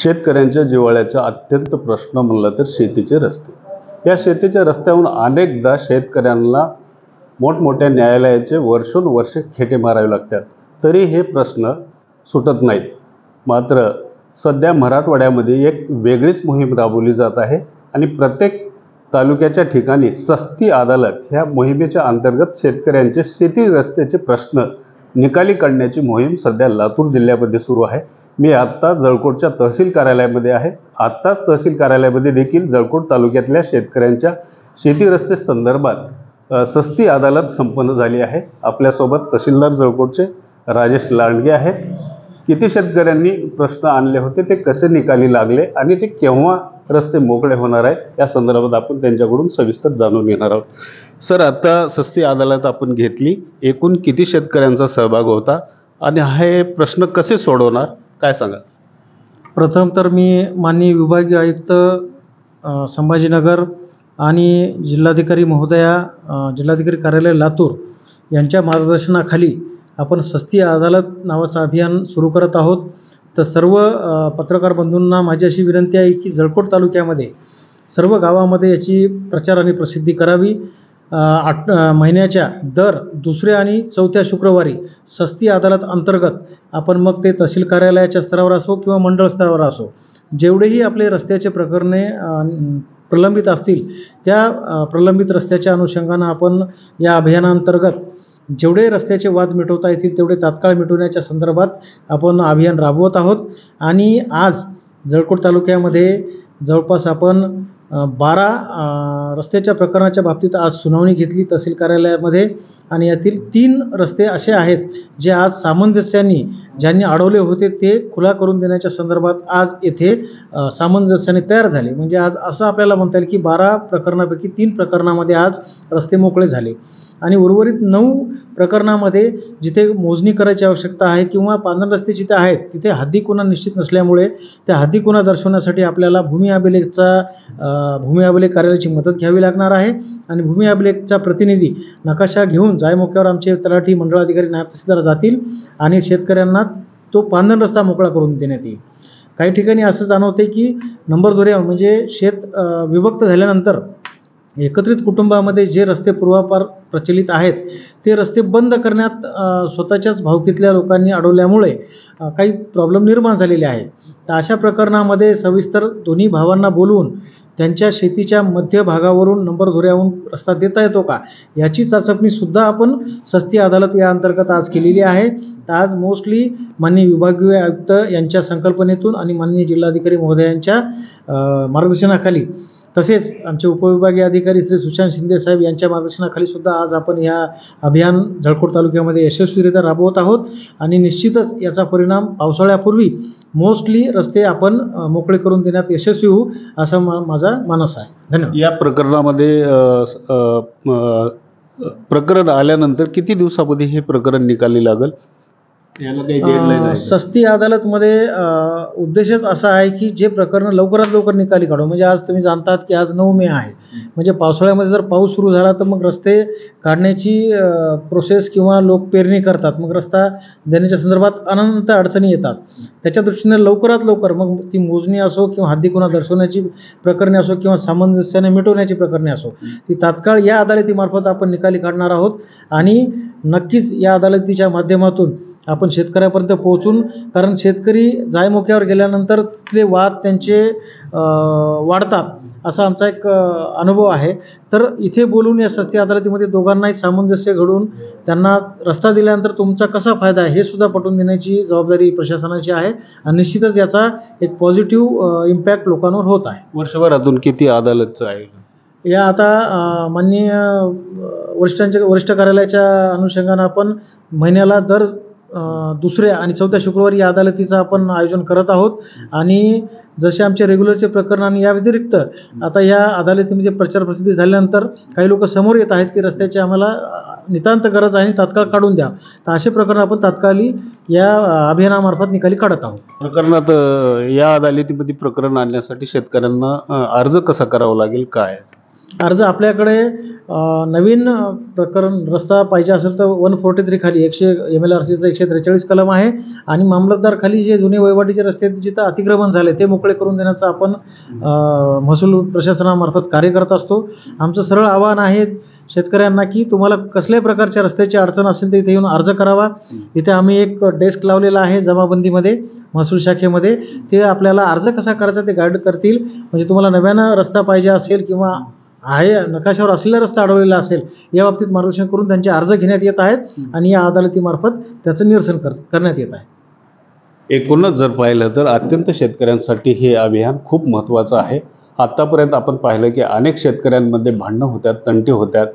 शेतकऱ्यांच्या जिव्हाळ्याचा अत्यंत प्रश्न म्हणला तर शेतीचे रस्ते। या शेतीच्या रस्त्यावरून अनेकदा शेतकऱ्यांना मोठमोठ्या न्यायालयाचे वर्षोनवर्षे खेटे मारावे लागतात, तरी हे प्रश्न सुटत नाहीत। मात्र सध्या मराठवाड्यामध्ये एक वेगळीच मोहीम राबवली जात आहे आणि प्रत्येक तालुक्याच्या ठिकाणी सस्ती अदालत ह्या मोहिमेच्या अंतर्गत शेतकऱ्यांचे शेती रस्त्याचे प्रश्न निकाली काढण्याची मोहीम सध्या लातूर जिल्ह्यामध्ये सुरू आहे। मी आत्ता जळकोटच्या तहसील कार्यालयामध्ये आहे। आत्ताच तहसील कार्यालयामध्ये देखील जळकोट तालुक्यातल्या शेतकऱ्यांच्या शेती रस्ते संदर्भात सस्ती अदालत संपन्न झाली आहे। आपल्यासोबत तहसीलदार जळकोटचे राजेश लांडगे आहेत। किती शेतकऱ्यांनी प्रश्न आणले होते, ते कसे निकाली लागले आणि ते केव्हा रस्ते मोकळे होणार आहे, या संदर्भात आपण त्यांच्याकडून सविस्तर जाणून घेणार आहोत। सर, आता सस्ती अदालत आपण घेतली, एकूण किती शेतकऱ्यांचा सहभाग होता आणि हे प्रश्न कसे सोडवणार, काय सांगा? प्रथम तर मी माननीय विभागीय आयुक्त संभाजीनगर आणि जिल्हाधिकारी महोदया जिल्हाधिकारी कार्यालय लातूर यांच्या मार्गदर्शनाखाली आपण सस्ती अदालत नावाचं अभियान सुरू करत आहोत। तर सर्व पत्रकार बंधूंना माझी अशी विनंती आहे की जळकोट तालुक्यामध्ये सर्व गावामध्ये याची प्रचार आणि प्रसिद्धी करावी। महिन्याच्या दर दुसऱ्या आणि चौथ्या शुक्रवारी सस्ती अदालत अंतर्गत आपण मग ते तहसील कार्यालयाच्या स्तरावर असो किंवा मंडळ स्तरावर असो, जेवढेही आपले रस्त्याचे प्रकरणे प्रलंबित असतील त्या प्रलंबित रस्त्याच्या अनुषंगानं आपण या अभियानांतर्गत जेवढे रस्त्याचे वाद मिटवता येतील तेवढे तात्काळ मिटवण्याच्या संदर्भात आपण अभियान राबवत आहोत। आणि आज जळकोट तालुक्यामध्ये जवळपास आपण 12 रस्त्याच्या प्रकरणाच्या बाबतीत आज सुनावणी घेतली तहसील कार्यालयामध्ये आणि यातील 3 रस्ते असे आहेत जे आज सामंजस्याने ज्यांनी अडवले होते ते खुला करून देण्याच्या संदर्भात आज येथे सामंजस्याने तयार झाले। म्हणजे आज असं आपल्याला म्हणता येईल की 12 प्रकरणापैकी 3 प्रकरणामध्ये आज रस्ते मोकळे झाले आणि उर्वरित 9 प्रकरणामध्ये जिथे मोजणी करायची आवश्यकता आहे किंवा पांढरे रस्ते जिथे आहेत तिथे हद्दी खुणा निश्चित नसल्यामुळे त्या हद्दी खुणा दर्शवण्यासाठी आपल्याला भूमी अभिलेख कार्यालयाची मदत घ्यावी लागणार आहे आणि भूमी अभिलेखचा प्रतिनिधी नकाशा घेऊन जायमोक्यावर आमचे तलाठी मंडळाधिकारी नायब तहसीलदार जातील आणि शेतकऱ्यांना तो पांढरा रस्ता मोकळा करून देण्यात येईल। काही ठिकाणी असं जाणवते की नंबर दोऱ्यावर म्हणजे शेत विभक्त झाल्यानंतर एकत्रित कुटुंबामध्ये जे रस्ते पूर्वापार प्रचलित आहेत ते रस्ते बंद करण्यात स्वतःच्याच भावकीतल्या लोकांनी अडवल्यामुळे काही प्रॉब्लेम निर्माण झालेले आहेत। तर अशा प्रकरणामध्ये सविस्तर दोन्ही भावांना बोलवून त्यांच्या शेतीच्या मध्य भागावरून नंबर धोऱ्यावरून रस्ता देता येतो का याची चाचपणीसुद्धा आपण सस्ती अदालत या अंतर्गत आज केलेली आहे। तर आज मोस्टली माननीय विभागीय आयुक्त यांच्या संकल्पनेतून आणि माननीय जिल्हाधिकारी महोदयांच्या मार्गदर्शनाखाली तसेच आमचे उपविभागीय अधिकारी श्री सुशांत शिंदे साहेब यांच्या मार्गदर्शनाखाली सुद्धा आज आपण या अभियान जळकोट तालुक्यामध्ये यशस्वीरित्या राबवत आहोत आणि निश्चितच याचा परिणाम पावसाळ्यापूर्वी मोस्टली रस्ते आपण मोकळे करून देण्यात यशस्वी होऊ असा माझा मानस आहे। धन्यवाद। या प्रकरणामध्ये प्रकरण आल्यानंतर किती दिवसामध्ये हे प्रकरण निकाली लागेल, याला काही डेडलाईन आहे? सस्ती अदालतमध्ये उद्देशच असा आहे की जे प्रकरण लवकरात लवकर निकाली काढू। म्हणजे आज तुम्ही जाणतात की आज 9 मे आहे, म्हणजे पावसाळ्यामध्ये जर पाऊस सुरू झाला तर मग रस्ते काढण्याची प्रोसेस किंवा लोक पेरणी करतात, मग रस्ता देण्याच्या संदर्भात अनंत अडचणी येतात। त्याच्या दृष्टीने लवकरात लवकर मग ती मोजणी असो किंवा हद्दी खुणा दर्शवण्याची प्रकरणे असो किंवा सामंजस्याने मिटवण्याची प्रकरणे असो ती तात्काळ या अदालतीमार्फत आपण निकाली काढणार आहोत आणि नक्कीच या अदालतीच्या माध्यमातून आपण शेतकऱ्यापर्यंत पोहोचून, कारण शेतकरी जायमोक्यावर गेल्यानंतर तिथले वाद त्यांचे वाढतात असा आमचा एक अनुभव आहे। तर इथे बोलून या सस्ती अदालतीमध्ये दोघांनाही सामंजस्य घडवून त्यांना रस्ता दिल्यानंतर तुमचा कसा फायदा आहे हे सुद्धा पटवून देण्याची जबाबदारी प्रशासनाची आहे आणि निश्चितच याचा एक पॉझिटिव्ह इम्पॅक्ट लोकांवर होत आहे। वर्षभरातून किती अदालत आहे या आता माननीय वरिष्ठ कार्यालयाच्या अनुषंगानं आपण महिन्याला दर दुसऱ्या आणि चौथ्या शुक्रवारी या अदालतीचं आपण आयोजन करत आहोत आणि जसे आमचे रेग्युलरचे प्रकरण आणि या व्यतिरिक्त आता या अदालतीमध्ये प्रचार प्रसिद्धी झाल्यानंतर काही लोक समोर येत आहेत की रस्त्याची आम्हाला नितांत गरज आहे, तात्काळ काढून द्या। तर असे प्रकरण आपण तात्काळी या अभियानामार्फत निकाली काढत आहोत। प्रकरणात या अदालतीमध्ये प्रकरण आणण्यासाठी शेतकऱ्यांना अर्ज कसा करावा लागेल, काय? अर्ज आपल्याकडे नवीन प्रकरण रस्ता पाहिजे असेल तर 143 खाली 100 MLRCचं 143 कलम आहे आणि मामलतदार खाली जे जुने वहिवाटीचे रस्ते आहेत जिथं अतिक्रमण झाले ते मोकळे करून देण्याचं आपण महसूल प्रशासनामार्फत कार्य करत असतो. आमचं सरळ आवाहन आहे शेतकऱ्यांना की तुम्हाला कसल्याही प्रकारच्या रस्त्याची अडचण असेल तर इथे येऊन अर्ज करावा. इथे आम्ही एक डेस्क लावलेला आहे जमाबंदीमध्ये महसूल शाखेमध्ये. ते आपल्याला अर्ज कसा करायचा ते गाईड करतील. म्हणजे तुम्हाला नव्यानं रस्ता पाहिजे असेल किंवा आहे नकाशावर असलेला रस्ता अडवलेला असेल या बाबतीत मार्गदर्शन करून त्यांचे अर्ज घेण्यात येत आहेत आणि या अदालतीमार्फत त्याचं निरसन करण्यात येत आहे. एकूणच जर पाहिलं तर अत्यंत शेतकऱ्यांसाठी हे अभियान खूप महत्त्वाचं आहे. आत्तापर्यंत आपण पाहिलं की अनेक शेतकऱ्यांमध्ये भांडणं होतात, तंटे होतात.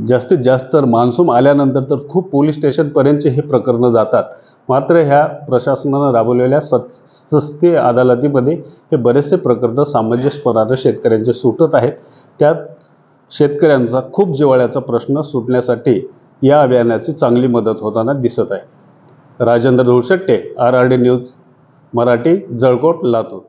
जास्तीत जास्त तर मान्सून आल्यानंतर तर खूप पोलीस स्टेशनपर्यंतचे हे प्रकरणं जातात. मात्र ह्या प्रशासनानं राबवलेल्या सस्ती अदालतीमध्ये हे बरेचसे प्रकरणं सामंजस्यपणाने शेतकऱ्यांचे सुटत आहेत. त्यात शेतकऱ्यांचा खूप जिव्हाळ्याचा प्रश्न सुटण्यासाठी या अभियानाची चांगली मदत होताना दिसत आहे. Rajendra Dhulshette, RRD news Marathi, Jalkot, Latur.